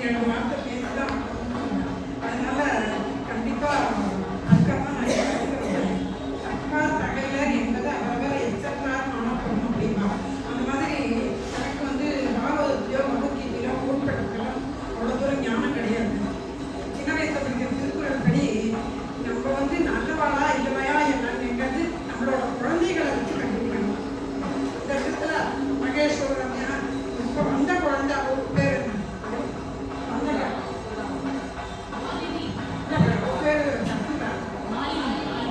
2 வார்த்தை பேசி தான் அதனால கண்டிப்பாக அதுக்காக நான் பேசுகிறேன். அக்கா தகையிலர் என்பது அவரவர் எச்சத்தார் காணப்படும் அப்படின்னா அந்த மாதிரி எனக்கு பாகவதத்தையோ பகவத்கீதையோ உட்படுத்தலாம் அவ்வளோ தூரம் ஞானம் கிடையாது. சின்ன வயசில் படிக்கிற திருக்குறள் படி நம்ம நல்லவாளா இல்லையா என்னங்கிறது நம்மளோட குழந்தைகளை வச்சு கண்டுபிடிக்கணும். இந்த இடத்துல மகேஸ்வரன் இப்போ வந்த குழந்தை அவர் பேர் என்ன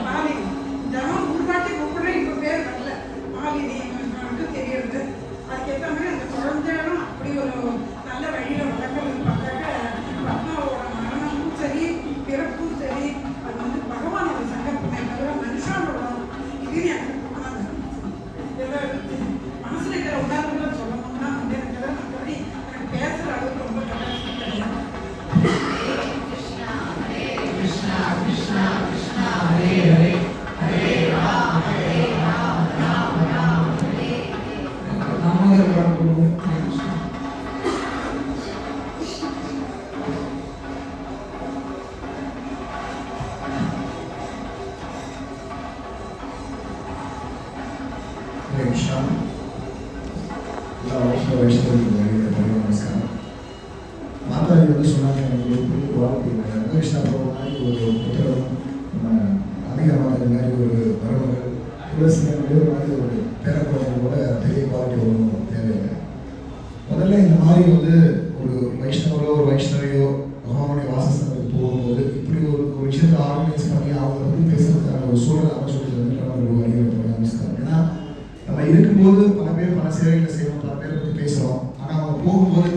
மாலினி. தினம் 3 வாட்டி கூப்பிடுறேன், இப்போ பேர் வரல. மாலினி மட்டும் தெரியுது. அதுக்கேற்ற மாதிரி அந்த குழந்தைகளும் அப்படி ஒரு நல்ல வழியில் வளர்க்கறது பார்த்தாக்க பத்மாவோட மரணமும் சரி பிறப்பும் சரி அது பகவானோட சங்கல்பத்தை தவிர மனுஷனோட இது எனக்கு மனசில் இருக்கிற உணர்வுகளை சொல்லணும்னா எனக்கு மற்றபடி எனக்கு பேசுகிற அளவுக்கு ரொம்ப கட்டாயம் கிடையாது. மாதாஜி சொன்னாங்க, எனக்கு ஒரு பெரிய வாழ்க்கை கிருஷ்ணா மாதிரி ஒரு புத்தகம் அதிகமாக மாதிரி ஒரு வரவர்கள் துளசி மாதிரி ஒரு பேரக்குழந்தை கூட பெரிய குவாலிட்டி ஒன்றும் தேவையில்லை. முதல்ல இந்த மாதிரி ஒரு வைஷ்ணவரோ ஒரு வைஷ்ணவையோ பகவானுடைய வாசஸ்தலத்துக்கு போகும்போது இப்படி ஒரு விஷயத்தை ஆர்கனைஸ் பண்ணி அவங்க பேசுறதுக்கான ஒரு சூழல் அமைச்சுட்டு ஒரு வழியை நமஸ்காரம். ஏன்னா நம்ம இருக்கும்போது பல பேர் பல சேவைகளை செய்வோம், பல பேரை பற்றி பேசுகிறோம். ஆனால் அவங்க போகும்போது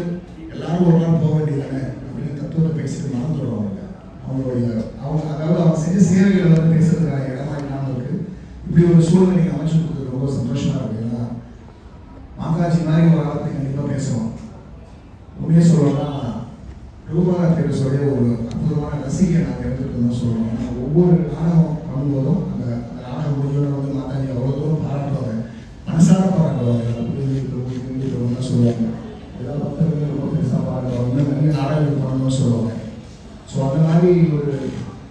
எல்லாரும் ஒரு நாள் போக வேண்டியதானே அப்படின்னு தத்துவத்தை பேசிட்டு மறந்துடுவாங்க. அவங்க செஞ்ச சேவைகளை பேசுறதுக்கான இடமா இல்லாமல் இருக்கு. இப்படி ஒரு சூழ்நிலை நீங்கள் அமைச்சு கொடுத்தது ரொம்ப சந்தோஷமா இருக்கு. ஏன்னா மாதாஜி மாதிரி ஒரு ஆளத்தை கண்டிப்பாக பேசுவோம். உண்மையே சொல்லணும்னா ரூபாக பேர் சொல்லி ஒரு அற்புதமான ரசிகை நாங்கள் எடுத்துகிட்டு சொல்லுவோம். ஏன்னா ஒவ்வொரு நாடகம் பண்ணும்போதும் அந்த நாடகம் முடிஞ்சோட மாதாஜி அவ்வளோ தூரம் பாராட்டுவாங்க, மனசார பாராட்டுவாங்க. சொல்லுவாங்க ஏதாவது பக்தர்கள் ரொம்ப பெருசாக பாராட்டுவாங்க, நிறைய நாடகங்கள் பண்ணணும்னு சொல்லுவாங்க. ஸோ அந்த மாதிரி ஒரு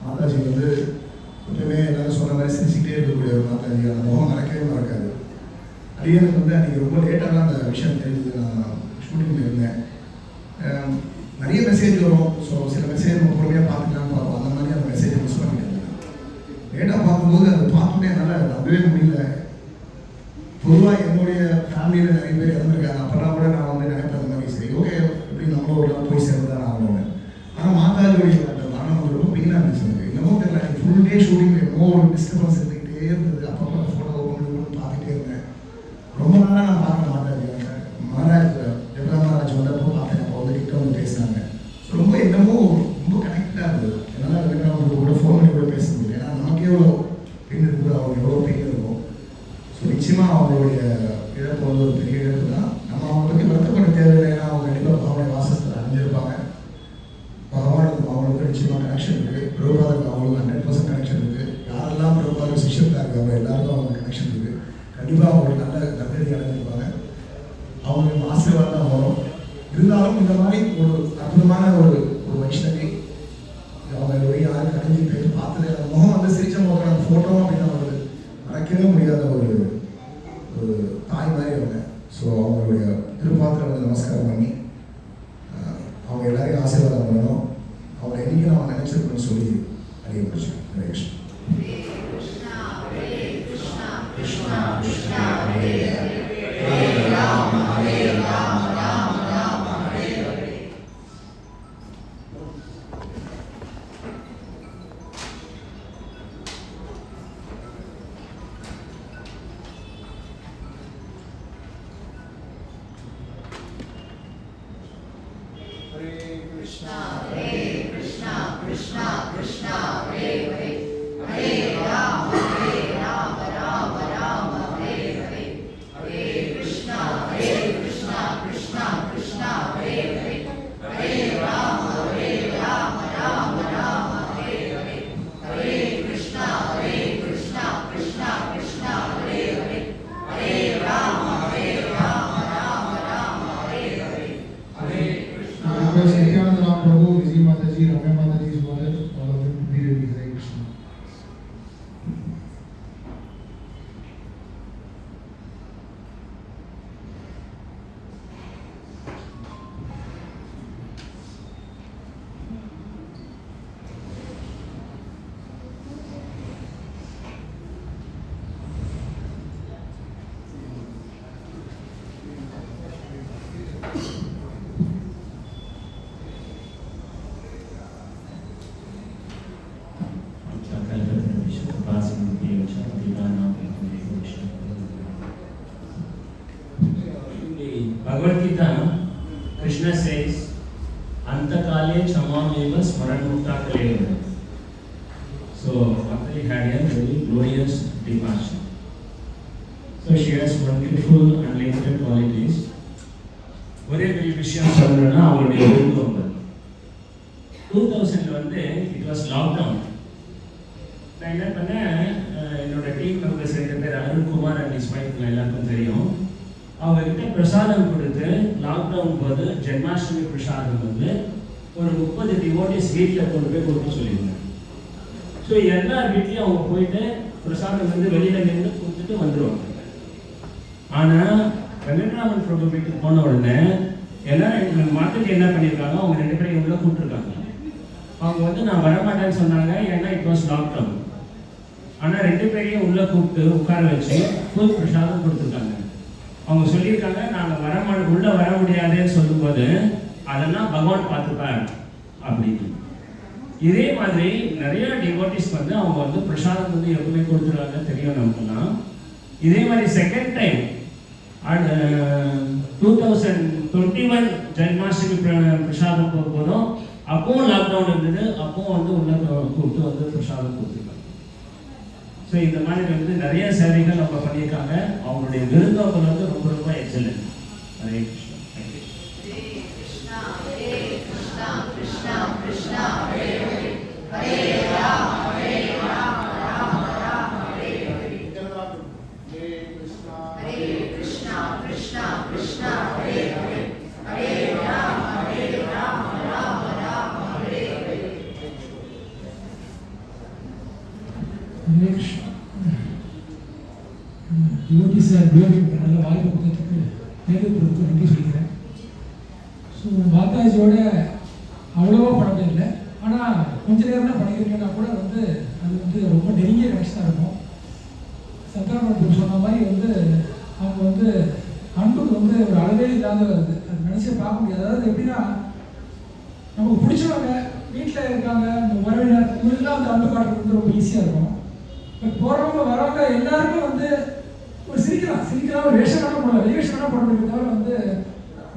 மாதாஜி எப்பவுமே எல்லாரும் சொன்ன மாதிரி சிரிச்சுக்கிட்டே இருக்கக்கூடிய ஒரு மாதாஜி. அந்த முகம் மறக்கவே மறக்காது. அது எனக்கு அன்றைக்கி ரொம்ப லேட்டாக தான் அந்த விஷயம் தெரிஞ்சது. நான் ஷூட்டிங்கில் இருந்தேன். நிறைய மெசேஜ் வரும். ஸோ சில மெசேஜ் நம்ம பொறுமையாக பார்த்துக்கலான்னு பார்ப்போம். அந்த மாதிரி அந்த மெசேஜை மிஸ் பண்ணிட்டேன். லேட்டாக பார்க்கும்போது அதை பார்த்துட்டே என்னால் நம்பவே முடியல. பொதுவாக என்னுடைய ஃபேமிலியில் நிறைய பேர் இறந்துருக்காங்க. அப்போல்லாம் கூட நான் நினைப்பேன் அந்த மாதிரி சரி ஓகே எப்படி நம்மளோட போய் சேர்ந்து தான் ஆகணும். ஆனால் மாதாஜியோடைய அந்த மரணம் ரொம்ப பெயினாக இருந்துச்சு. என்னமோ தெரியல, எனக்கு ஃபுல் டே ஷூட்டிங் என்னமோ ஒரு டிஸ்டர்பன்ஸ் இருந்துகிட்டே இருந்தது. அப்பப்போ அந்த ஃபோட்டோ ஓப்பன் பண்ணி பார்த்துட்டே இருந்தேன். ரொம்ப நாளாக நான் பார்க்கல மாதாஜி. மகாராஜ் ஜெகதா மகாராஜ் வந்தப்போ பார்த்தேன். அப்போ கிட்ட பேசினாங்க. ஸோ ரொம்ப என்னமோ ரொம்ப கனெக்டாக இருந்தது. என்னால் அவங்க கூட ஃபோன் பண்ணி கூட பேச முடியல. ஏன்னா நமக்கு எவ்வளோ பெயின் இருக்குது, அவங்க எவ்வளோ பெயின் இருக்கும். ஸோ நிச்சயமாக அவங்களுடைய இழப்பு ஒரு பெரிய இழப்பு தான். நம்ம அவங்களை பற்றி வருத்தப்பட தேவையில்லை. ஏன்னா அவங்க கண்டிப்பாக பகவானுடைய வாசஸ்தலை அடைஞ்சிருப்பாங்க. பகவானுக்கு அவங்களுக்கு நிச்சயமாக கனெக்ஷன் இருக்குது. பிரபுபாதருக்கு அவங்களுக்கு 100% கனெக்ஷன் இருக்குது. யாரெல்லாம் பிரபுபாதர் சிஷ்யத்தாக இருக்காங்க எல்லாருக்கும் அவங்களுக்கு கனெக்ஷன் இருக்குது. கண்டிப்பாக அவங்களுக்கு நல்ல நற்கதி அடைஞ்சிருப்பாங்க. அவங்களுக்கு ஆசீர்வாதம் தான் வரும். இருந்தாலும் இந்த மாதிரி ஒரு அற்புதமான ஒரு வைஷ்ணவி அவங்க யாரும் கடைஞ்சி பேசி பார்த்தது அந்த முகம் சிரிச்ச முகம் அந்த ஃபோட்டோவும் அப்படின்னு வருது. மறக்கவே முடியாத ஒரு தாய் மாதிரி அவங்க. ஸோ அவங்களுடைய திருப்பாத்திரம் நமஸ்காரம் பண்ணி அவங்க எல்லாரையும் ஆசீர்வாதம் பண்ணணும். அவங்க என்னைக்கும் நம்ம நினைச்சிருக்கணும்னு சொல்லி அறிய முடிச்சு. Hare Krishna. Krishna Krishna Hare Hare Rama Hare Rama Rama Rama Hare Hare. Bhagavad Gita, Krishna says, Antakale Chamameva Smaranmukta Kaleva. So, Patali had a very glorious departure. So, she has wonderful unlimited qualities. ஒரே பெரிய விஷயம் சொல்லணும்னா அவங்களுடைய விருந்தோம்பல் 2000 வந்து இட் வாஸ் லாக்டவுன். நான் என்ன பண்ணேன், என்னோட டீம் மெம்பர்ஸ் 2 பேர் அருண்குமார் அண்ட் இஸ் வைஃப் எல்லாருக்கும் தெரியும். அவங்ககிட்ட பிரசாதம் கொடுத்து லாக்டவுன் போது ஜென்மாஷ்டமி பிரசாதம் வந்து ஒரு 30 டிவோட்டிஸ் வீட்டில் கொண்டு போய் கொடுக்க சொல்லியிருந்தேன். ஸோ எல்லா வீட்லேயும் அவங்க போயிட்டு பிரசாதம் வந்து வெளியில் நின்று கொடுத்துட்டு வந்துடுவாங்க. ஆனால் வெங்கட்ராமன் பிரபு வீட்டுக்கு போன உடனே எல்லாரும் மாட்டுக்கு என்ன பண்ணியிருக்காங்க, அவங்க 2 பேரையும் உள்ள கூப்பிட்டுருக்காங்க. அவங்க வந்து நான் வரமாட்டேன்னு சொன்னாங்க, ஏன்னா இட் வாஸ் லாக்டவுன். ஆனால் 2 பேரையும் உள்ளே கூப்பிட்டு உட்கார வச்சு ஃபுல் பிரசாதம் கொடுத்துருக்காங்க. அவங்க சொல்லியிருக்காங்க, நாங்கள் உள்ளே வர முடியாதுன்னு சொல்லும்போது அதெல்லாம் பகவான் பார்த்துப்பார் அப்படின்னு. இதே மாதிரி நிறைய டிவோட்டிஸ் வந்து அவங்க வந்து பிரசாதம் வந்து எப்பவுமே கொடுத்துருவாங்க தெரியும் நமக்குலாம். இதே மாதிரி செகண்ட் டைம் 2021 ஜென்மாஷ்டமி பிரசாதம் போகும்போதும் அப்பவும் லாக்டவுன் இருந்தது, அப்பவும் வந்து உள்ள கூப்பிட்டு வந்து பிரசாதம் கொடுத்துருக்காங்க. ஸோ இந்த மாதிரி வந்து நிறைய சேவைகள் அவங்க பண்ணியிருக்காங்க. அவங்களுடைய விருந்தோம்பல் வந்து ரொம்ப ரொம்ப எக்ஸலன்ட். ஹரே கிருஷ்ணா. கிருஷ்ணா ஹரே கிருஷ்ணா கிருஷ்ணா கிருஷ்ணா ஹரே ஹரே ஹரே ராம ஹரே ராம ராம ராம ஹரே ஹரே. ஹரே கிருஷ்ணா கிருஷ்ணா கிருஷ்ணா ஹரே ஹரே ஹரே ராம ஹரே ராம ராம ராம ஹரே ஹரே. ஹரே கிருஷ்ணா. டிவோட்டிஸாக நல்ல வாய்ப்பு கொடுத்ததுக்கு நேருக்கு நன்றி சொல்லிக்கிறேன். ஸோ மாதாஜியோட அவ்வளோவா பழக்கம் இல்லை, ஆனால் கொஞ்ச நேரம் தான் படிக்கிறீங்கன்னா கூட வந்து அது வந்து ரொம்ப நெருங்கிய கனெக்ஷனாக இருக்கும். சங்கராமன் சொன்ன மாதிரி வந்து அவங்க வந்து அன்புக்கு வந்து ஒரு அளவே இல்லாத வருது, அது நினச்சே பார்க்க முடியாது. அதாவது எப்படின்னா, நமக்கு பிடிச்சவங்க வீட்டில் இருக்காங்க, உறவினர் இவங்கெல்லாம் வந்து அன்பு காட்டுறது வந்து ரொம்ப ஈஸியாக இருக்கும். பட் போகிறவங்க வரவங்க எல்லாருமே வந்து ஒரு சிரிக்கலாம் ஒரு வேஷம் வேணால் போடலாம், வெளிவேஷம் வேணால் போட முடியும், தவிர வந்து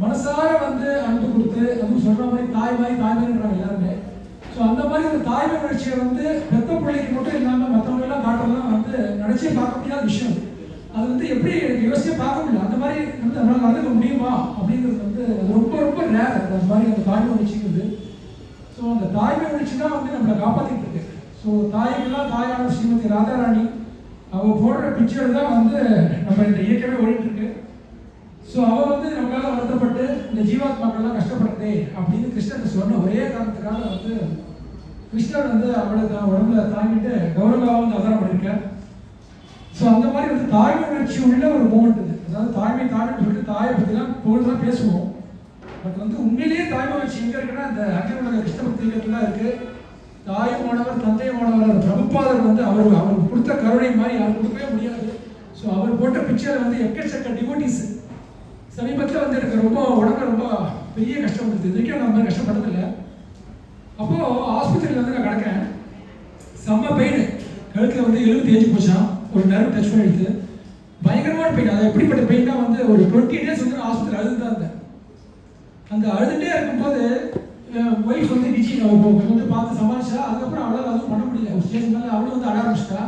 மனசார வந்து அன்பு கொடுத்து அதுவும் சொல்கிற மாதிரி தாய்மைன்றாங்க எல்லாருமே. ஸோ அந்த மாதிரி ஒரு தாய்மை உணர்ச்சியை வந்து பெத்த பிள்ளைக்கு மட்டும் இல்லாமல் மற்றவங்க எல்லாம் காட்டுறதுலாம் வந்து நினச்சே பார்க்க முடியாத விஷயம். அது வந்து எப்படி எனக்கு யோசிச்சே பார்க்க முடியல. அந்த மாதிரி வந்து நம்மளால் நடந்துக்க முடியுமா அப்படிங்கிறது வந்து அது ரொம்ப ரொம்ப ரேர். அந்த மாதிரி அந்த தாய்மை உணர்ச்சிங்கிறது. ஸோ அந்த தாய்மை உணர்ச்சி தான் வந்து நம்மளை காப்பாற்றிட்டு இருக்கு. ஸோ தாய்கள்லாம் தாயான ஸ்ரீமதி ராதாராணி அவள் போடுற பிக்சர் தான் வந்து நம்ம இந்த இயக்கமே ஓடிட்டு இருக்கு. ஸோ அவள் வந்து நமக்காக வருத்தப்பட்டு இந்த ஜீவாத்மாக்கள்லாம் கஷ்டப்படுறதே அப்படின்னு கிருஷ்ணன் சொன்ன ஒரே காரணத்துக்காக வந்து கிருஷ்ணன் வந்து அவளை தான் உடம்புல தாங்கிட்டு கௌரவாக வந்து அவதாரம் பண்ணியிருக்கேன். ஸோ அந்த மாதிரி வந்து தாய்மை உணர்ச்சி உள்ள ஒரு மூமெண்ட் இது. அதாவது தாய்மைன்னு சொல்லிட்டு தாயை பற்றிலாம் புகழ்தான் பேசுவோம். பட் வந்து உண்மையிலேயே தாய்மை உணர்ச்சி எங்கே இருக்குன்னா இந்த அகில உலக கிருஷ்ணபக்தி இயக்கத்தில் இருக்குது. தாயுமானவர் தந்தையுமானவர் பிரபுபாதர் வந்து அவர் கொடுத்த கருணை மாதிரி யாரும் கொடுக்கவே முடியாது. ஸோ அவர் போட்ட பிக்சர் வந்து எக்கச்சக்க டிவோட்டிஸ் சமீபத்தில் வந்து எனக்கு ரொம்ப உடம்புல ரொம்ப பெரிய கஷ்டம் கொடுத்து, இது வரைக்கும் நான் அந்த மாதிரி கஷ்டப்பட்டதில்லை. அப்போது ஆஸ்பத்திரியில் வந்து நான் கிடக்கேன், செம்ம பெயின், கழுத்தில் வந்து 70 ஏஜ் போச்சான், ஒரு நர்வ் டச் பண்ணி எடுத்து பயங்கரமான பெயின். அது எப்படிப்பட்ட பெயின்னா வந்து ஒரு 20 டேஸ் வந்து ஆஸ்பத்திரி அழுது தான் இருந்தேன். அந்த அழுதுகிட்டே இருக்கும்போது ஒய்ஃப் வந்து விஜி வந்து பார்த்து சமாளிச்சா. அதுக்கப்புறம் அவளால் அதுவும் பண்ண முடியல. ஒரு ஸ்டேஜ் மேலே அவளும் வந்து அழ ஆரம்பிச்சிட்டா.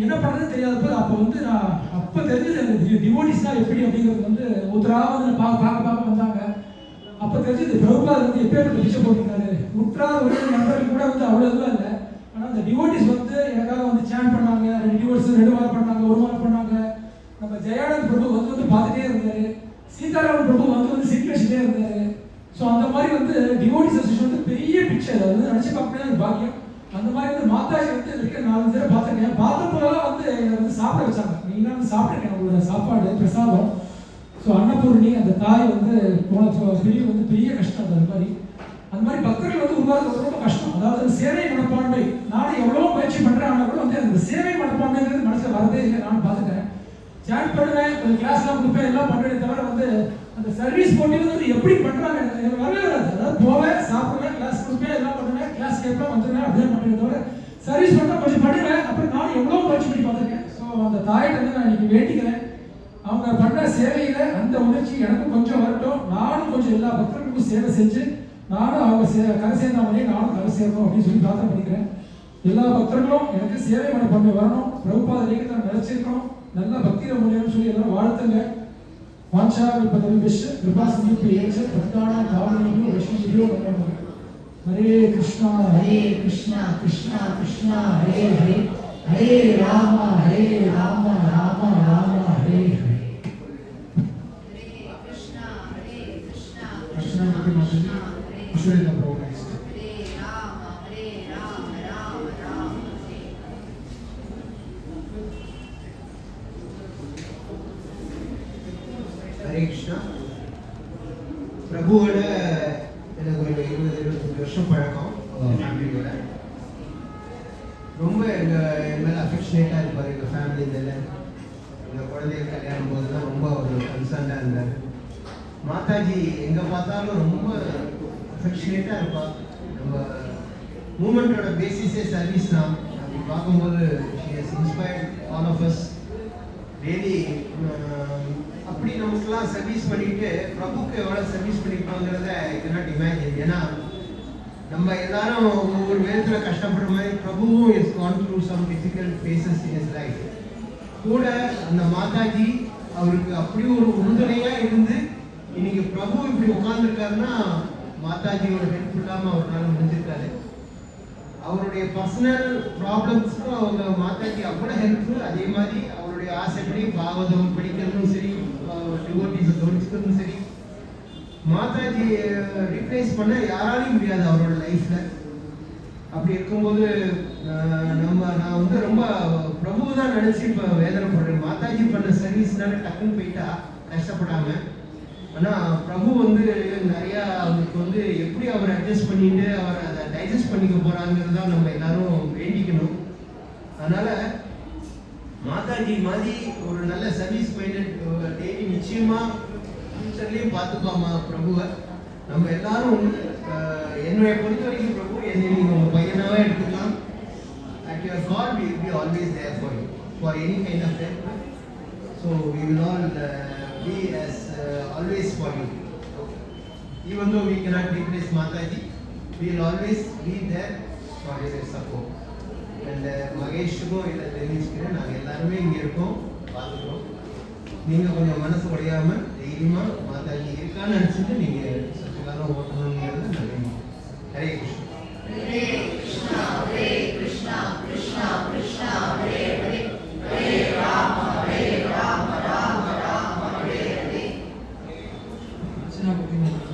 என்ன பண்ணுறதுன்னு தெரியாதப்போ அப்போ வந்து நான் அப்போ தெரிஞ்சது அந்த டிவோட்டிஸ்னா எப்படி அப்படிங்கிறது வந்து ஒருத்தராக வந்து பார்க்க வந்தாங்க. அப்போ தெரிஞ்சது பிரபுபாதர் வந்து எப்பேற்பட்ட பிச்சை போட்டிருக்காரு. உற்றார் ஒரு நண்பர்கள் கூட வந்து அவ்வளோ இதுவாக இல்லை. ஆனால் அந்த டிவோட்டிஸ் வந்து எனக்காக வந்து சேன் பண்ணாங்க. 2 டிவோர்ஸ் 2 வாரம் பண்ணாங்க, 1 வாரம் பண்ணாங்க. நம்ம ஜெயானந்த் பிரபு வந்து பார்த்துட்டே இருந்தார். சீதாராமன் பிரபு வந்து சிரிக்க வச்சுட்டே இருந்தார். ஸோ அந்த மாதிரி வந்து டிவோட்டிஸ் அசோசியேஷன் வந்து பெரிய பிக்சர், அது வந்து நினச்சி பார்க்க முடியாத பாக்கியம். அந்த மாதிரி வந்து மாதாஜி வந்து இருக்க 4 தடவை பார்த்துருக்கேன். பார்த்தப்போலாம் வந்து என்னை வந்து சாப்பிட வச்சாங்க. மெயினாக வந்து சாப்பிட்ருக்கேன் அவங்களோட சாப்பாடு பிரசாதம். ஸோ அன்னபூர்ணி அந்த தாய் வந்து போன பெரிய வந்து பெரிய கஷ்டம். அந்த மாதிரி பக்தர்கள் வந்து உருவாக்குறது ரொம்ப கஷ்டம். அதாவது சேவை மனப்பான்மை. நானும் எவ்வளோ முயற்சி பண்ணுறேன், ஆனால் கூட வந்து அந்த சேவை மனப்பான்மைங்கிறது மனசில் வரதே இல்லை. நானும் பார்த்துட்டேன், சேட் பண்ணுவேன், கிளாஸ்லாம் கொடுப்பேன், எல்லாம் பண்ணுறேன், தவிர வந்து அந்த சர்வீஸ் போட்டிங்கிறது எப்படி பண்ணுறாங்க எனக்கு வரவே வராது. அதாவது போவேன், சாப்பிடுவேன், கிளாஸ் கொடுப்பேன், எல்லாம் பண்ணுவேன், கிளாஸ் கேட்பேன், வந்துடுவேன், அப்படியே பண்ணுறத தவிர சர்வீஸ் பண்ணால் கொஞ்சம் பண்ணுவேன். அப்புறம் நானும் எவ்வளோ முயற்சி பண்ணி பார்த்துருக்கேன். ஸோ அந்த தாயிட்ட வந்து நான் இன்னைக்கு வேண்டிக்கிறேன், அவங்க பண்ண சேவையில் அந்த உணர்ச்சி எனக்கும் கொஞ்சம் வரட்டும். நானும் கொஞ்சம் எல்லா பக்தர்களுக்கும் சேவை செஞ்சு நானும் அவங்க கரை சேர்ந்த மாதிரியே நானும் கரை சேரணும் அப்படின்னு சொல்லி பிரார்த்தனை பண்ணிக்கிறேன். எல்லா பக்தர்களும் எனக்கு சேவை பண்ண வரணும், பிரபுபாத ரேகை நான் நினைச்சிருக்கணும், நல்லா பக்தியில் முடியணும்னு சொல்லி எல்லாரும் வாழ்த்துங்க. வாஞ்சா விபதவிஷ கிருபா சமீபேச்ச பக்தானா தாவணியோ வைஷ்ணவியோ நமः. Hare Krishna Krishna Krishna Hare Hare, Hare Rama Rama Rama Hare Hare. Krishna Krishna Krishna Prabhu. Hare Rama Rama Rama Hare Krishna. பிரபுவோட எனக்கு ஒரு 20-25 வருஷம் பழக்கம் ஃபேமிலியோட. ரொம்ப என் மேலே அஃபெக்ஷனேட்டாக இருப்பார். எங்கள் ஃபேமிலி இதில் எங்கள் குழந்தைகள் கல்யாணம் போது தான் ரொம்ப ஒரு கன்சர்ன்டாக இருந்தார். மாதாஜி எங்கே பார்த்தாலும் ரொம்ப அஃபெக்ஷனேட்டாக இருப்பாள். நம்ம மூமெண்ட்டோட பேசிஸே சர்வீஸ் தான். அப்படி பார்க்கும்போது she has inspired all of us really. அப்படி நமக்குலாம் சர்வீஸ் பண்ணிட்டு பிரபுக்கு எவ்வளோ சர்வீஸ் பண்ணிருக்கோங்கிறத ஐ கேனாட் இமேஜின். ஏன்னா நம்ம எல்லாரும் ஒவ்வொரு விதத்தில் கஷ்டப்படுற மாதிரி பிரபுவும் is gone through some difficult phases in his life. கூட அந்த மாதாஜி அவருக்கு அப்படி ஒரு உறுதுணையாக இருந்து இன்னைக்கு பிரபு இப்படி உட்கார்ந்துருக்காருன்னா மாதாஜியோட ஹெல்ப் இல்லாமல் அவரால் முடிஞ்சிருக்காரு. அவருடைய பர்சனல் ப்ராப்ளம்ஸ்க்கும் அவங்க மாதாஜி அவ்வளோ ஹெல்ப். அதே மாதிரி அவருடைய ஆசைப்படி பாகவதம் படிக்கிறதும் சரி, டிவோட்டிஸை கவனிச்சுக்கிறதும் சரி, மாதாஜி ரீப்ளேஸ் பண்ண யாராலையும் முடியாது அவரோட லைஃப்பில். அப்படி இருக்கும்போது நான் வந்து ரொம்ப பிரபு தான் நினச்சி இப்போ வேதனைப்படுறேன். மாதாஜி பண்ண சர்வீஸ்னால டக்குன்னு போயிட்டா கஷ்டப்படாமல். ஆனால் பிரபு வந்து நிறையா அவருக்கு வந்து எப்படி அவர் அட்ஜஸ்ட் பண்ணிட்டு அவர் அதை டைஜஸ்ட் பண்ணிக்க போகிறாங்கிறது தான் நம்ம எல்லாரும் வேண்டிக்கணும். அதனால் மாதாஜி மாதிரி ஒரு நல்ல சர்வீஸ் மைண்டட் டெய்லி நிச்சயமாக ஃபியூச்சர்லேயும் பார்த்துப்பாமா பிரபுவை. நம்ம எல்லாரும் என்னுடைய பொறுத்த வரைக்கும் பிரபு என்னை நீங்கள் உங்கள் பையனாகவே எடுத்துக்கலாம். At your call we will be always there for you for any kind of help. So we will all be as always for you. Even though we cannot replace Mataji, we will always be there for your support. And மகேஷுக்கும் இதில் தெரிவிச்சுக்கிறேன், நாங்கள் எல்லாருமே இங்கே இருக்கோம், பார்த்துக்கிறோம். நீங்கள் கொஞ்சம் மனசு உடையாமல் தைரியமாக மாதாஜி இருக்கான்னு நினச்சிட்டு நீங்கள் சற்று காலம் ஓட்டணுங்கிறது நல்லது. Hare Krishna. Hare Krishna Krishna Krishna Hare Hare, Hare Rama Rama Rama Hare Hare. Krishna Krishna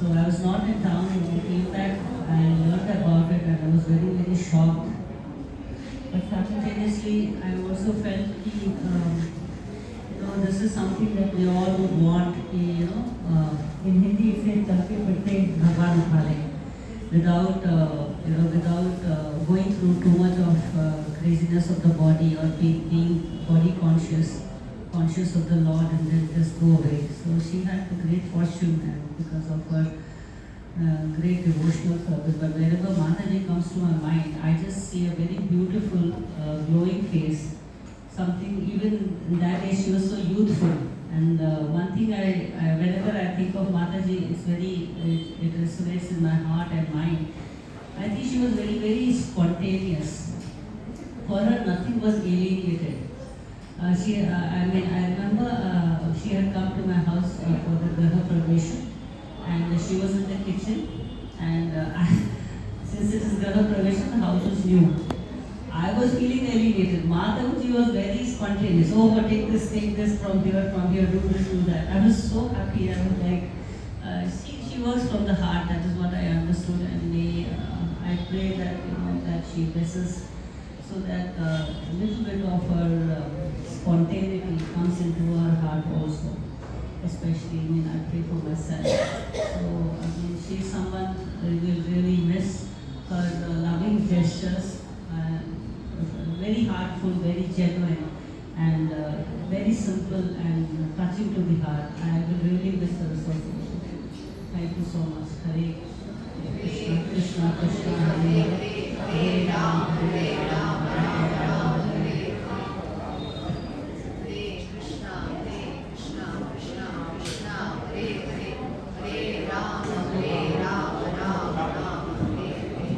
So I was not in town and I came back. I learned about it and I was very, very shocked. But simultaneously, I also felt this is something that we all would want. In Hindi, it says "Chalke Fitte Bhagwan Uthale," without going through too much of craziness of the body or being body conscious of the Lord and then just go away. So she had a great fortune and because of her great devotional service. But wherever Mataji comes to my mind, I just see a very beautiful glowing face. Something, even in that age she was so youthful. And one thing whenever I think of Mataji, it resonates in my heart and mind. I think she was very, very spontaneous. For her, nothing was alienated. I remember she had come to my house for the Graha Pravesha, and she was in the kitchen. And since it is Graha Pravesha, the house was new. I was feeling alienated. Madhavji was very spontaneous. Oh, take this from here, do this, do that. I was so happy. I was like, she works from the heart. That is what I understood, and I pray that that she blesses, so that a little bit of her spontaneity comes into her heart also. Especially, I pray for myself. So, she's someone I will really miss her loving gestures. Very heartful, very genuine, and very simple and touching to the heart. I will really miss her association. Thank you so much. Hare Krishna, Krishna Krishna, Hare Hare, Hare Ram, Hare Ram, Ram Ram, Hare Hare Krishna, Krishna Krishna, Hare Hare, Hare Ram, Ram Ram, Hare Hare.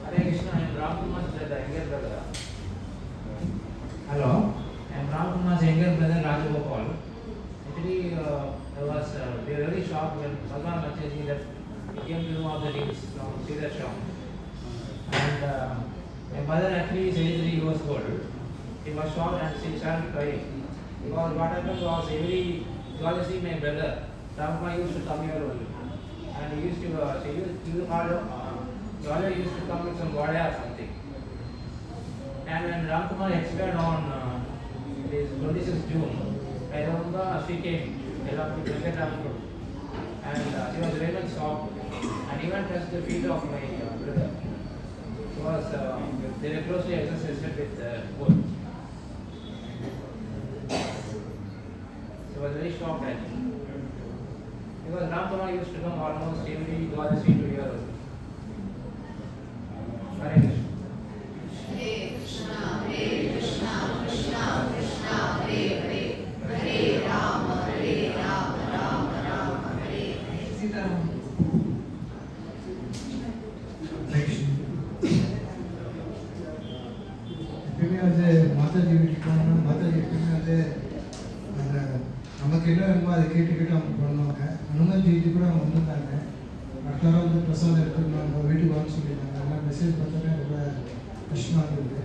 Hare Krishna, I am Ram Kumar's younger brother. Hello, I am Ram Kumar's younger brother Rajagopal. Actually, we were very shocked when Bhagwan Machaji left. He came to know of the news from Sridhar Shah. And my mother actually is 83 years old. She was shocked and she started crying. Because what happened was every Dwalasi, my brother, Ramkumar used to come here only. And he used to, Dwalasi used to come with some vada or something. And when Ramkumar expired on this 26th June, I remember she came along with Venkat Ramkumar. And she was very much shocked and even touched the feet of my brother. Because they were closely associated with both. She was very shocked actually. Because Ramkumar used to come almost every Dwalasi to here. Hare Krishna. Hare Krishna, Krishna Krishna, Hare Hare, Hare Rama, Rama Rama, Hare Hare. Sitaram. எப்பயுமே வந்து மாதாஜி வீட்டுக்கு போனோம்னா மாதாஜி எப்பயுமே வந்து அந்த நமக்கு என்ன வேணுமோ அதை கேட்டு அவங்க பண்ணுவாங்க. அனுமன் ஜெயந்தி கூட அவங்க வந்திருந்தாங்க. அடுத்த வாரம் வந்து பிரசாதம் எடுத்துக்கணும் நம்ம வீட்டுக்கு வாங்க சொல்லியிருந்தாங்க. எல்லாம் மெசேஜ் பார்த்தோன்னே ரொம்ப கஷ்டமாக இருந்தது.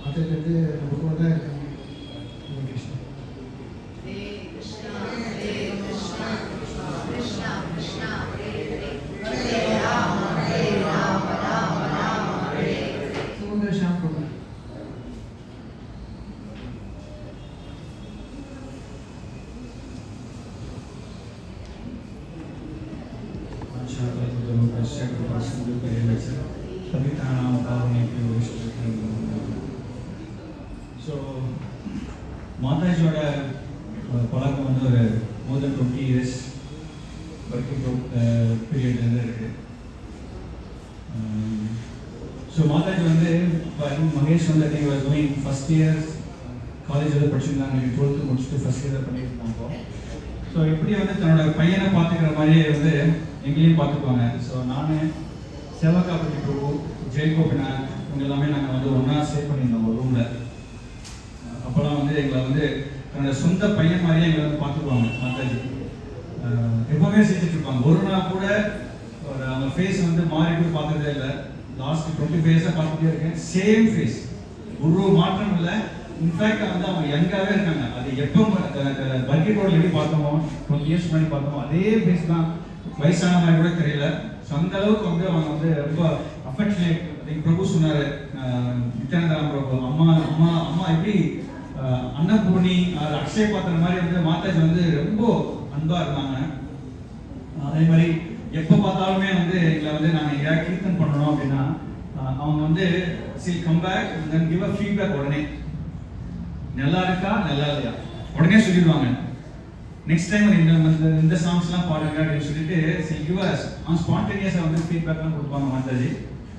மாதாஜி வந்து நம்ம கூட தான் இருக்காங்க. Krishna Hare Krishna, Krishna Krishna, Hare Hare, Hare Rama, Rama Rama, Hare Hare. சுந்தர ஷாம் பிரபு. ஸோ மாதாஜியோட பழக்கம் வந்து ஒரு மோர் தென் 20 இயர்ஸ் ஒர்க்கிங் பீரியட்லேருந்து இருக்குது. ஸோ மாதாஜி வந்து மகேஷ் வந்து I was doing first year college வந்து படிச்சுருந்தாங்க. 12th முடிச்சுட்டு ஃபஸ்ட் இயர் பண்ணிட்டு இருந்தாங்க. ஸோ இப்படி வந்து தன்னோட பையனை பார்த்துக்கிற மாதிரியே வந்து எங்களையும் பார்த்துக்குவாங்க. ஸோ நான் சேவகாபதி பிரபு, ஜெயகோபிநாத் இவங்க எல்லாமே நாங்கள் வந்து ஒன்றா ஸ்டே பண்ணியிருந்தோம் ஒரு ரூமில். அப்போலாம் வந்து எங்களை வந்து தன்னோட சொந்த பையன் மாதிரியே எங்களை வந்து பார்த்துக்குவாங்க மாதாஜி. எப்போவுமே செஞ்சுட்டு இருப்பாங்க. ஒரு நாள் கூட ஒரு அவங்க ஃபேஸ் வந்து மாறி கூட பார்த்ததே இல்லை. லாஸ்ட் 25 இயர்ஸாக பார்த்துட்டே இருக்கேன். சேம் ஃபேஸ், ஒரு மாற்றம் இல்லை. இன்ஃபேக்ட் வந்து அவங்க யங்காகவே இருக்காங்க. அது எப்போ பர்கி ரோடில் எப்படி பார்த்தோமோ 20 இயர்ஸ் முன்னாடி பார்த்தோமோ அதே ஃபேஸ் தான். வயசான மாதிரி கூட தெரியல. ஸோ அந்த அளவுக்கு வந்து அவங்க வந்து ரொம்ப அஃபெக்ஷனேட். பிரபு சொன்னார், நித்யானந்தராம் பிரபு, அம்மா அம்மா அம்மா எப்படி அன்னபூர்ணி அக்ஷய் பாத்திர மாதிரி வந்து மாதாஜி வந்து ரொம்ப அன்பாக இருந்தாங்க. அதே மாதிரி எப்போ பார்த்தாலுமே வந்து எங்களை வந்து நாங்கள் எங்கேயாவது கீர்த்தன் பண்ணணும் அப்படின்னா அவங்க வந்து still come back and then give a feedback. உடனே நல்லா இருக்கா நல்லா இல்லையா உடனே சொல்லிடுவாங்க. நெக்ஸ்ட் டைம் இந்த சாங்ஸ்லாம் பாடுங்க அப்படின்னு சொல்லிட்டு சில் கிவ் அஸ் ஸ்பான்டேனியஸாக வந்து ஃபீட்பேக்லாம் கொடுப்பாங்க மாதாஜி.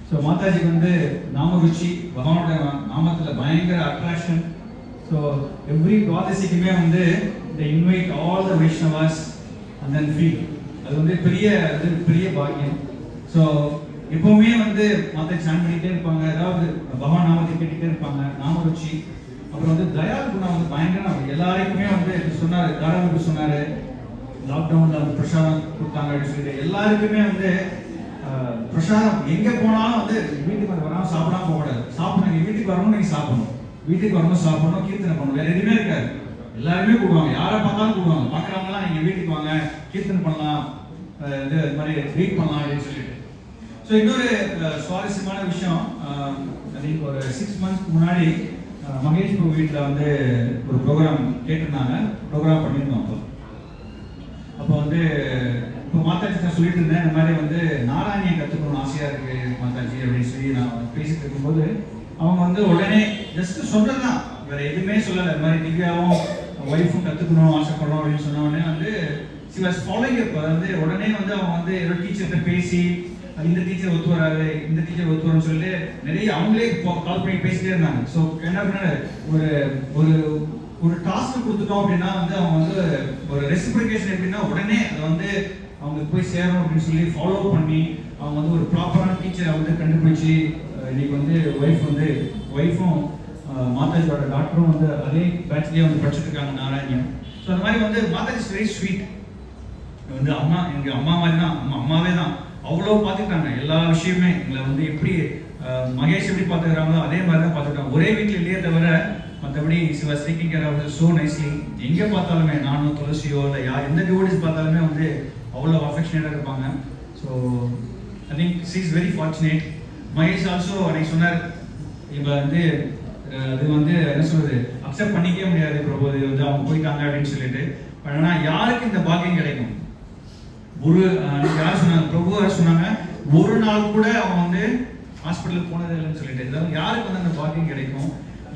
ஸோ மாதாஜிக்கு வந்து நாமருச்சி, பகவானோட நாமத்தில் பயங்கர அட்ராக்ஷன். ஸோ எவ்ரி துவாதசிக்குமே வந்து இந்த invite all the Vaishnavas and then feed. அது வந்து பெரிய பாக்கியம். ஸோ எப்பவுமே வந்து மாதாஜி சான் பண்ணிகிட்டே இருப்பாங்க. ஏதாவது பகவான் நாமத்தை கேட்டுகிட்டே இருப்பாங்க. நாமருச்சி அப்புறம் வந்து தயால் குணம் வந்து பயங்கரம். எல்லாருக்குமே வந்து சொன்னார், தாராளத்துக்கு சொன்னார், லாக்டவுனில் வந்து பிரசாதம் கொடுத்தாங்க அப்படின்னு சொல்லிட்டு எல்லாருக்குமே வந்து பிரசாதம் எங்கே போனாலும் வந்து வீட்டுக்கு வந்து வராமல் சாப்பிடாம போகக்கூடாது. சாப்பிடணும், நீங்கள் வீட்டுக்கு வரணும், நீங்கள் சாப்பிடணும், வீட்டுக்கு வரணும், சாப்பிடணும், கீர்த்தனை பண்ணணும், வேறு எதுவுமே இருக்காது. எல்லாருமே கூடுவாங்க, யாரை பார்த்தாலும் கூடுவாங்க. பார்க்குறவங்களாம் நீங்கள் வீட்டுக்கு வாங்க, கீர்த்தனை பண்ணலாம், இது மாதிரி ரீட் பண்ணலாம் அப்படின்னு சொல்லிட்டு. ஸோ இன்னொரு சுவாரஸ்யமான விஷயம், அதுக்கு ஒரு 6 months முன்னாடி மகேஷ் பிரபு வீட்டில் வந்து ஒரு ப்ரோக்ராம் கேட்டிருந்தாங்க, ப்ரோக்ராம் பண்ணியிருந்தோம். அப்போ வந்து இப்போ மாதாஜி நான் சொல்லிட்டு இருந்தேன், இந்த மாதிரி வந்து நாராயணியை கற்றுக்கணும்னு ஆசையாக இருக்குது மாதாஜி அப்படின்னு சொல்லி நான் பேசிட்டு இருக்கும்போது அவங்க வந்து உடனே ஜஸ்ட் சொல்கிறது தான், வேறு எதுவுமே சொல்லலை. இந்த மாதிரி திவ்யாவும் ஒய்ஃபும் கற்றுக்கணும் ஆசைப்படணும் அப்படின்னு சொன்ன உடனே வந்து ஷி வாஸ் ஃபாலோயிங் அப். அதாவது உடனே வந்து அவங்க வந்து ஏதோ டீச்சர்கிட்ட பேசி இந்த டீச்சர் ஒத்து வராது, இந்த டீச்சர் ஒத்து வரும்னு சொல்லிட்டு நிறைய அவங்களே கால் பண்ணி பேசிட்டே இருந்தாங்க. ஸோ என்ன பண்ண ஒரு ஒரு ஒரு டாஸ்க் கொடுத்துட்டோம் அப்படின்னா வந்து அவங்க வந்து ஒரு ரெசிப்ரிகேஷன் எப்படின்னா உடனே அதை வந்து அவங்களுக்கு போய் சேரணும் அப்படின்னு சொல்லி ஃபாலோ பண்ணி அவங்க வந்து ஒரு ப்ராப்பரான டீச்சரை வந்து கண்டுபிடிச்சி இன்னைக்கு வந்து ஒய்ஃபும் மாதாஜியோட டாக்டரும் வந்து அதே பேட்ச்லேயே வந்து படிச்சுட்டு இருக்காங்க, நாராயணியம். ஸோ அந்த மாதிரி வந்து மாதாஜி இஸ் வெரி ஸ்வீட். வந்து அம்மா எங்கள் அம்மா மாதிரி தான், அம்மாவே தான், அவ்வளோ பார்த்துக்கிட்டாங்க எல்லா விஷயமே. எங்களை வந்து எப்படி மகேஷ் எப்படி பார்த்துக்கிறாங்களோ அதே மாதிரி தான் பார்த்துக்கிட்டாங்க. ஒரே வீட்டில் இல்லையே தவிர மற்றபடி she was taking care of so nicely. எங்கே பார்த்தாலுமே நானும் துளசியோ இல்லை எந்த டிவோட்டிஸ் பார்த்தாலுமே வந்து அவ்வளோ அஃபெக்ஷனேட்டாக இருப்பாங்க. So I think she is very fortunate. Mahesh also அன்னைக்கு சொன்னார், இவங்க வந்து அது வந்து என்ன சொல்றது அக்செப்ட் பண்ணிக்கவே முடியாது பிரபு, இது வந்து அவங்க போயிட்டாங்க அப்படின்னு சொல்லிட்டு. ஆனால் யாருக்கு இந்த பாக்கியம் கிடைக்கும்? ஒரு யார் சொன்னாங்க, பிரபு யார் சொன்னாங்க, ஒரு நாள் கூட அவங்க வந்து ஹாஸ்பிட்டலுக்கு போனது இல்லைன்னு சொல்லிட்டு. யாருக்கு வந்து அந்த பாக்கியம் கிடைக்கும்?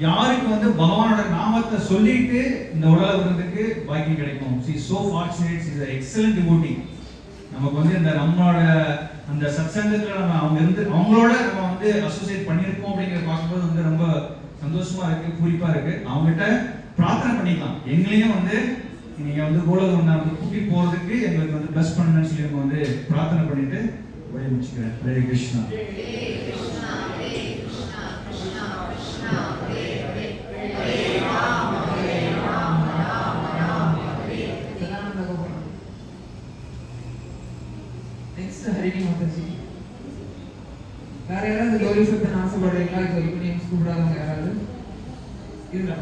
யாருக்கு வந்து பகவானோட நாமத்தை சொல்லிட்டு இந்த உடலை வர்றதுக்கு பாக்கியம் கிடைக்கும்? She is so fortunate, she is an excellent devotee. நமக்கு வந்து இந்த நம்மளோட அந்த சத்சங்கத்துல நம்ம அவங்களோட நம்ம வந்து அசோசியேட் பண்ணியிருக்கோம் அப்படிங்கிறத பார்க்கும்போது வந்து ரொம்ப சந்தோஷமா இருக்கு, பூரிப்பா இருக்கு. அவங்ககிட்ட பிரார்த்தனை பண்ணிக்கலாம், எங்களையும் வந்து நீங்க வந்து கோலகம் வந்து கூட்டி போறதுக்கு எங்களுக்கு வந்து பிளஸ் பண்ணுன்னு சொல்லி நம்ம வந்து பிரார்த்தனை பண்ணிட்டு உடைய முடிச்சுக்கிறேன். ஹரே கிருஷ்ணா. நெக்ஸ்ட் ஹரிணி மாதாஜி. வேற யாராவது கௌரி சத்தன் ஆசைப்படுறீங்களா? இது வரைக்கும் நேம்ஸ் கூப்பிடாதவங்க யாராவது இருந்தா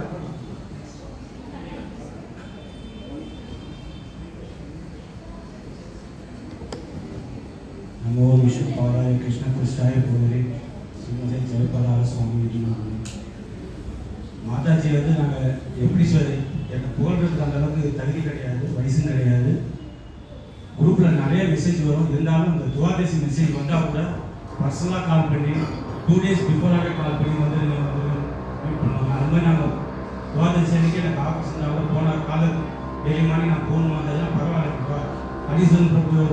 नमो विष्णु पादाय कृष्ण कृष्णाय बोले श्रीमते जयपदार स्वामी. மாதாஜி வந்து நாங்கள் எப்படி சொல்லி எனக்கு புகழ்றதுக்கு அந்த அளவுக்கு தகுதி கிடையாது, வயசும் கிடையாது. குரூப்பில் நிறைய மெசேஜ் வரும், இருந்தாலும் இந்த துவாதசி மெசேஜ் வந்தால் கூட பர்சனலாக கால் பண்ணி 2 days பிஃபோராகவே கால் பண்ணி வந்து நீங்கள் வந்து மீட் பண்ணுவாங்க. அந்த மாதிரி நாங்கள் துவாதசி அன்றைக்கி எனக்கு ஆஃபீஸ் இருந்தால் கூட போன காலை டெய்லி மார்னிங் நான் போகணுமா அதெல்லாம் பரவாயில்ல. அடிஷனல்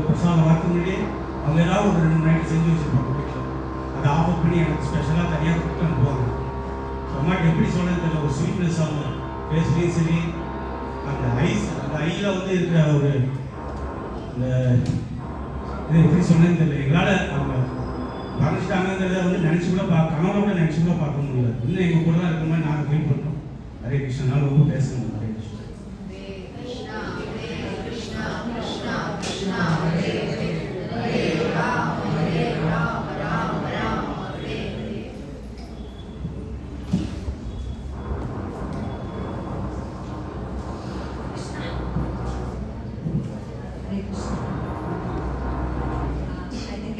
பிரசாதம் வரத்துக்கு முன்னாடியே அவங்க ஏதாவது ஒரு 2 நைட்டு செஞ்சு வச்சுருப்பாங்க வீட்டில், அதை ஆஃபர் பண்ணி எனக்கு ஸ்பெஷலாக தனியாக கொடுத்து அனுப்புவாங்க. ஸோ அம்மாட்டு எப்படி சொல்கிறது தெரியல, ஒரு ஸ்வீட்னஸ் அவங்க பேசுலையும் சரி, அந்த ஐயில் வந்து இருக்கிற ஒரு இந்த இது எப்படி சொல்லுன்னு தெரியல. எங்களால் அவங்க மறைச்சிட்டாங்கிறத வந்து நினச்சி கூட கனவுல கூட நினச்சி கூட பார்க்க முடியாது. இன்னும் எங்கள் கூட தான் இருக்கிற மாதிரி நாங்கள் ஃபீல் பண்ணுறோம். ஹரே கிருஷ்ணனால ரொம்ப பேசணும். Hare Krishna.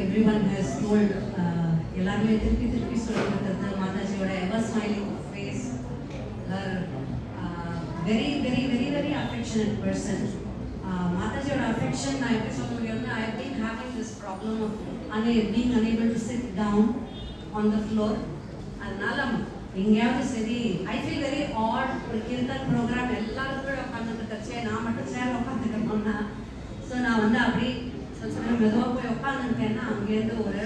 Everyone has told எல்லாருமே திருப்பி சொல்லிட்டு மாதாஜியோட ever smiling face, her very affectionate person. மாதாஜியோட affection நான் எப்படி சொல்ல முடியும்னா, I have been having this problem of being unable to sit down on the floor. அதனால எங்கேயாவது சரி ஐ ஃபீல் வெரி ஆட். ஒரு கீர்த்தன் ப்ரோக்ராம் எல்லாரும் கூட உட்காந்துட்டு கட்சியை நான் மட்டும் சேர் உட்காந்துக்கணும்னா, ஸோ நான் வந்து அப்படி சொல்ல மெதுவாக போய் உட்காந்துருக்கேன்னா அங்கேருந்து ஒரு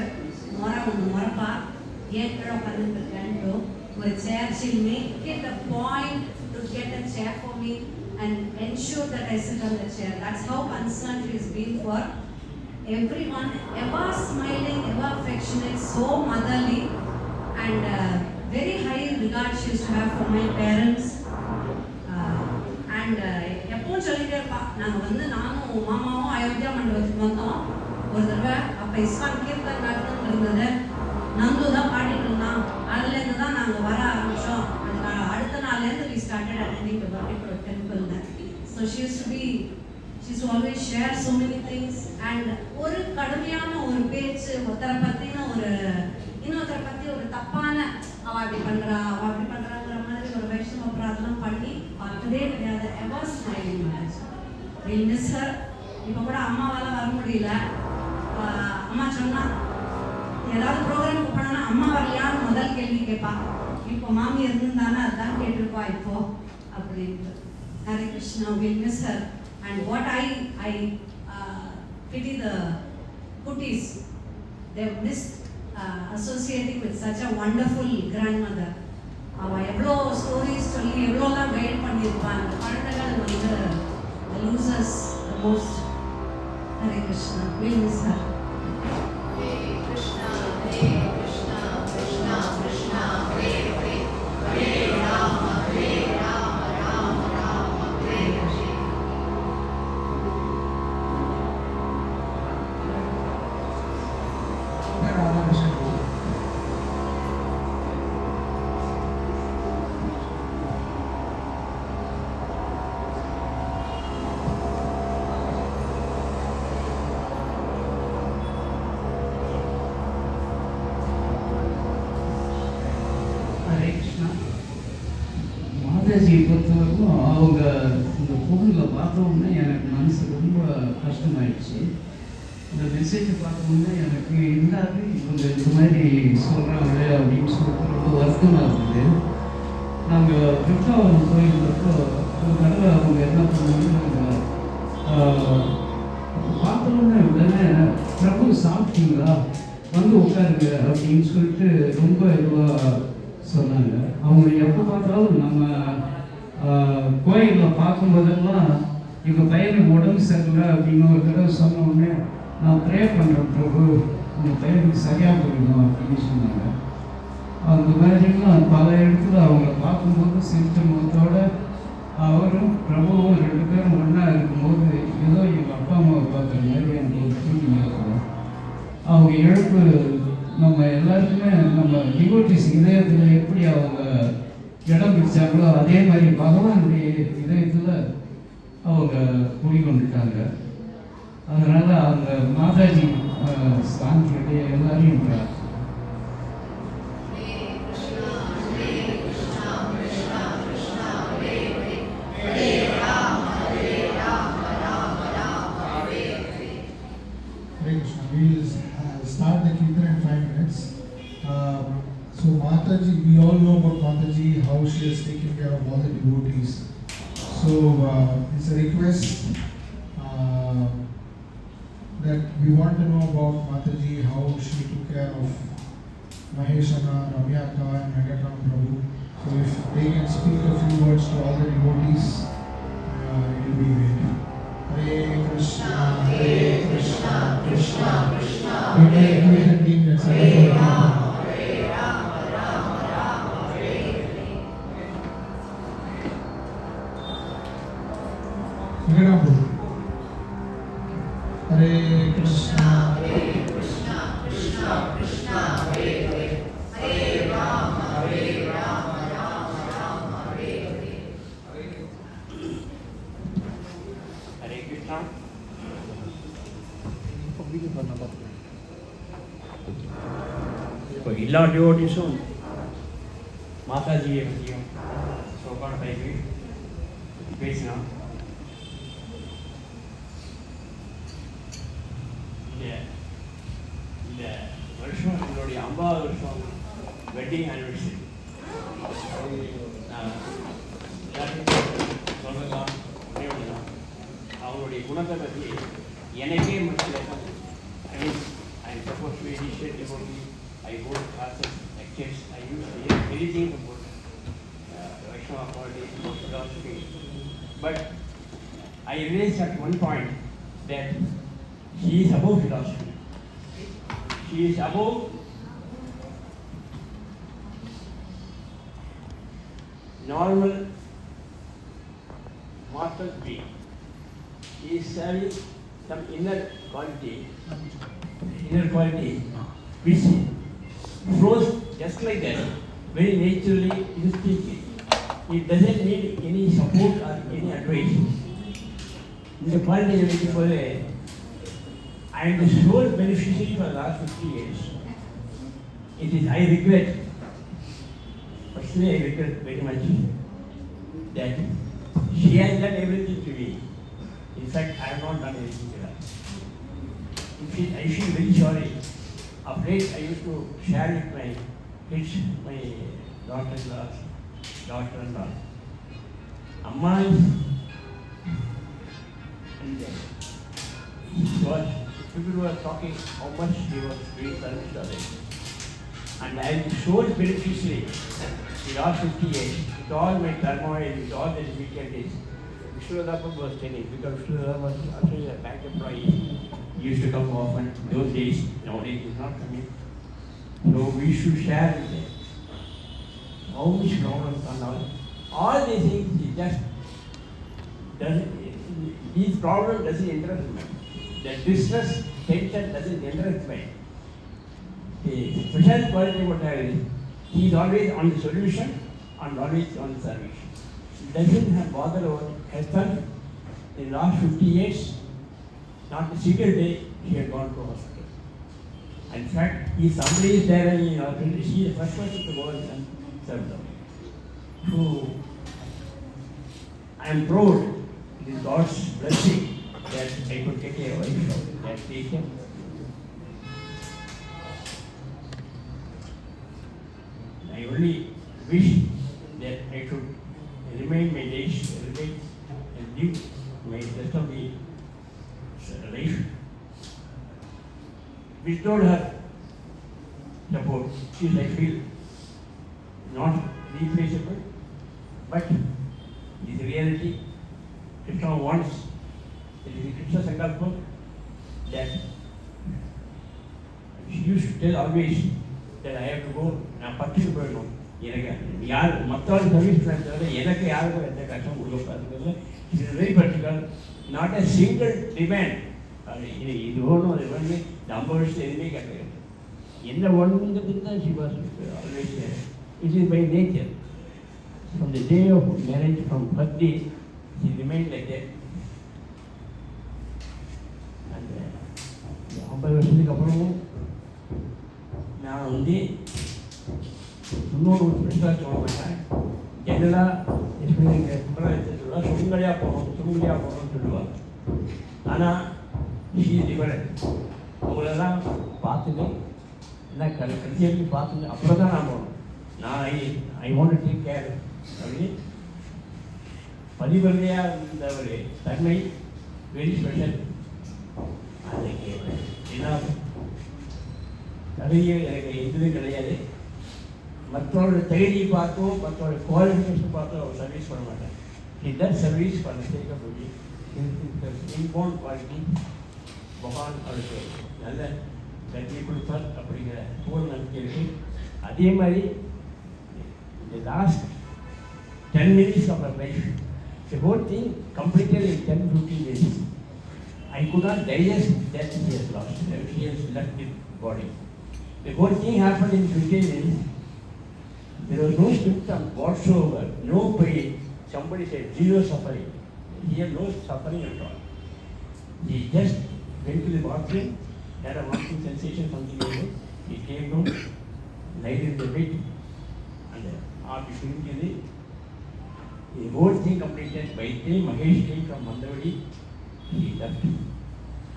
முறைப்பா ஏன் கீழே உட்காந்துருக்கேன்ட்டு ஒரு சேர். She'll make it a point to get a chair for me and ensure that I sit on the chair. That's how concerned she's been for everyone. Ever smiling, ever affectionate, so motherly and very high regard she used to have for my parents. And எப்பவும் சொல்லிட்டே இருப்பா, நாங்கள் வந்து நானும் மாமாவும் அயோத்தியா மண்டபத்துக்கு வந்தோம் ஒரு தடவை. அப்போ இஸ்கான் கீர்த்தன் நடத்துன்னு இருந்தது, நந்து தான் பாடிட்டு இருந்தான். அதுலேருந்து தான் நாங்கள் வர ஆரம்பித்தோம். அதுக்கு அடுத்த நாள்லேருந்து we started attending the particular temple there. So she used to always share so many things. And ஒரு கடுமையான ஒரு பேச்சு, ஒருத்தரை பற்றின இன்னொருத்தரை பற்றி ஒரு தப்பான அவள் அப்படி பண்ணுறாங்கிற மாதிரி ஒரு வைஷ்ணவ அபராதெல்லாம் பண்ணி பார்த்ததே கிடையாது. எவர் smiling marriage. Will miss her. இப்போ கூட அம்மாவால் வர முடியல. அம்மா சொன்னா ஏதாவது ப்ரோக்ராம் பண்ணனா அம்மா வரலையான்னு முதல் கேள்வி கேட்பா. இப்போ மாமி இருந்திருந்தானே அதுதான் கேட்டிருப்பா இப்போ அப்படின்ட்டு. Hare Krishna. Will miss her. And what I pity the Kutis. They've missed associating with such a wonderful grandmother. அவ எவ்வளோ ஸ்டோரிஸ் சொல்லி எவ்வளோலாம் கைட் பண்ணியிருப்பான். அந்த குழந்தைகள் வந்து the losers the most. Hare Krishna. We'll miss her. Hare Krishna, Hare Krishna, Krishna Krishna, Hare Hare, Hare Rama, Hare Rama, Rama Rama, Hare Hare. மாதாஜியை பொறுத்தவரைக்கும் அவங்க இந்த பொருளில் பார்த்தோம்னா எனக்கு மனசு ரொம்ப கஷ்டமாயிடுச்சு. இந்த மெசேஜை பார்த்தோம்னா எனக்கு இல்லாது இவங்க இந்த மாதிரி சொல்கிறாங்களே அப்படின்னு சொல்லிட்டு ரொம்ப வருத்தமாக இருக்குது. நாங்கள் பிருந்தாவனம் போயிருந்தப்போ ஒரு தடவை அவங்க என்ன பண்ணுவாங்க, பார்த்தோன்னே உடனே பிரபு சாப்பிட்டீங்களா வந்து உட்காருங்க அப்படின்னு சொல்லிட்டு ரொம்ப இதுவாக சொன்னாங்க. அவங்க எப்போ பார்த்தாலும் நம்ம கோயிலில் பார்க்கும்போதெல்லாம் எங்கள் பையனுக்கு உடம்பு சரியில்லை அப்படின்னு ஒரு தடவை சொன்ன உடனே நான் ப்ரே பண்ணுறேன், பிரபு உங்கள் பையனுக்கு சரியாக போயிடணும் அப்படின்னு சொன்னாங்க. அந்த மாதிரிலாம் பல இடத்துல அவங்கள பார்க்கும்போது சிரித்த முகத்தோடு அவரும் பிரபுவும் 2 பேரும் ஒன்றா இருக்கும்போது ஏதோ எங்கள் அப்பா அம்மாவை பார்க்குற மாதிரி எனக்கு ஒரு ஃபீலிங் இருக்கும். அவங்க இழப்பு நம்ம எல்லாருக்குமே நம்ம டிவோட்டிஸ் இதயத்தில் எப்படி அவங்க இடம் பிடிச்சாங்களோ அதே மாதிரி பகவானுடைய இதயத்தில் அவங்க குடிக்கொண்டுட்டாங்க. அதனால் அவங்க மாதாஜி சாந்தியுடைய எல்லாரையும் start the Kirtan in 5 minutes. So Mataji, we all know about Mataji, how she has taken care of all the devotees. So it's a request that we want to know about Mataji, how she took care of Maheshana, Ramyaka and Venkatram Prabhu. So if they can speak a few words to all the devotees, it will be great. Hare Krishna, Hare Krishna, Krishna Krishna, Hare Rama, Hare Rama, Rama Rama, Hare Hare. Hare Krishna, Hare Krishna, Krishna Krishna, Hare Hare, Hare Rama, Hare Rama, Rama Rama, Hare Hare. Hare Krishna. இப்போ எல்லா டிவோட்டிஸும் மாதாஜியை பற்றியும் சோபான type பேசினா இந்த வருஷம் எங்களுடைய 50வது வருஷம் wedding anniversary. நான் சொல்லலாம் அவங்களுடைய குணத்தை பற்றி எனக்கே மனசில் I mean, I am supposed to initiate devotee. I go to classes, lectures. I use anything about Vaishnava politics, about philosophy. But I realized at one point that she is above philosophy. She is above normal mortal being. He is having some inner quality which flows just like that, very naturally, instinctively. It doesn't need any support or any advice. In the quality of it, I am the sole beneficiary for the last 50 years. I regret, personally I regret very much that she has done everything to me. In fact, I have not done anything to her. I feel very sorry. Of late, I used to share with my kids, my daughter-in-law. Amma is, and people were talking how much she was doing service to others. And I am so beneficiary in all 50 years, with all my turmoil, with all the difficulties. Vishwadappa was telling, because Vishwadappa was also a bank employee. He used to come often those days, nowadays he is not coming. So we should share with them. How much problems are all these things, he just doesn't, these problems doesn't interest me. The distress, tension doesn't interest me. The special quality of what I is, he is always on the solution and always on the service. He doesn't have bother about herself. In the last 50 years, not a single day she had gone to hospital. In fact, if somebody is there in hospital, she is the first person to go and serve them. So, I am proud, it is God's blessing that I could get a wife of that patient. I only wish that I should remain my days, remain and live my rest of the life without her support. She is, I feel, not replaceable, but it is a reality. Krishna wants, it is a Krishna Sankalpa that she used to tell always that I have to go, நான் பட்டுக்கு போயிடணும், எனக்கு யார் மற்றவங்க service பண்ணுறத எனக்கு யாருக்கும் எந்த கஷ்டம் கொடுக்கக்கூடாதுங்கிறது. It is very particular, not a single demand. இது ஒன்றும் அது வந்து இந்த 50 வருஷத்துல எதுவுமே கிடையாது. என்ன ஒன்றுங்கிறதுக்கு தான் she was always. It is by nature. From the day of marriage, from first day, she remained like that. And 50 வருஷத்துக்கு அப்புறமும் நான் வந்து இன்னொரு ஃப்ரெண்டாக சொல்ல மாட்டேன். ஜெனரலாக எஸ்பெஷலி சொல்லுவாள் சுங்கலியாக போகணும்னு சொல்லுவாள். ஆனால் ஷீ டிஃபரெண்ட். உங்களெல்லாம் பார்த்துட்டு என்ன கடைசியாக பார்த்துட்டு அப்புறம் தான் நான் போகணும். நான் I want to take care அப்படின்னு பதிவரையாக இருந்த ஒரு தன்மை வெரி ஸ்பெஷல். அதுக்கு ஏன்னா நிறைய எனக்கு எதுவுமே கிடையாது. மற்றவரோட தகுதியை பார்த்தோ மற்றவரோட குவாலிஃபிகேஷன் பார்த்தோ அவர் சர்வீஸ் பண்ண மாட்டேன். இதுதான் சர்வீஸ் பண்ண சேர்க்க போய் இன்போன் குவாலிட்டி பகவான் அவருக்கு நல்ல கல்வியை கொடுப்பார் அப்படிங்கிற பூர்ண நம்பிக்கை இருக்குது. அதே மாதிரி இந்த last 10 minutes of her life, the whole thing completed in 10-15 days. I could not digest that she has lost. She has left the body. The whole thing happened in 15 minutes. There was no symptom whatsoever, no pain. Somebody said zero suffering. Here no suffering at all. He just went to the bathroom, had a walking sensation, something like that. He came down, laid in the bed, and after the whole thing completed. By the time Mahesh came from Mandavadi, he left.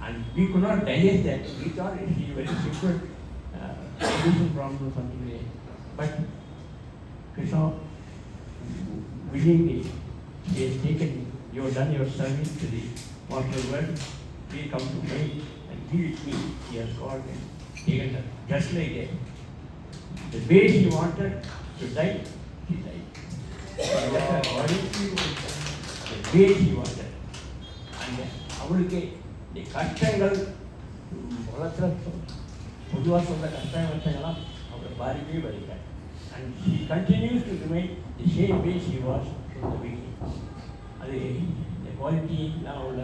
And we could not digest that. We thought it was a very simple digestion problem or something like that. But Krishna, willingly, he has taken, you have done your service to the water world. Please come to me and be with me. He has called and taken her. Just like that. The way he wanted to die, he died. He left her body the way he wanted. And அவளுக்கு இந்த கஷ்டங்கள் உலகத்தில் பொதுவாக சொல்கிற கஷ்டங்கள்லாம் அவளை பாதிக்கவே பாதிக்காது. and she continues to remain the same way she was from the beginning. அது இந்த குவாலிட்டி நான் உள்ள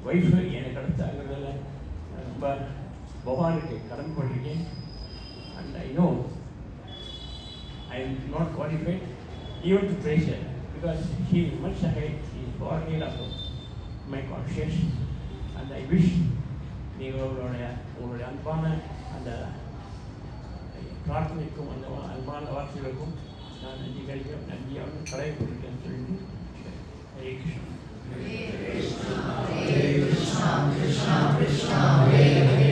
ஒய்ஃபு எனக்கு கிடைச்சாங்கிறதுல நான் ரொம்ப பகவானுக்கு கடன்பட்டிருக்கேன். And I know I am not qualified even to praise her because she is much ahead, she is far ahead of my conscience, and I wish நீங்கள் உங்களுடைய அன்பான அந்த பிரார்த்தனைக்கும் அந்த அன்பான வார்த்தைகளுக்கும் நான் நன்றியாக கடைபிடிக்கிறேன்னு சொல்லிட்டு Hare Krishna. Hare Krishna, Hare Krishna, Krishna Krishna, Hare Hare.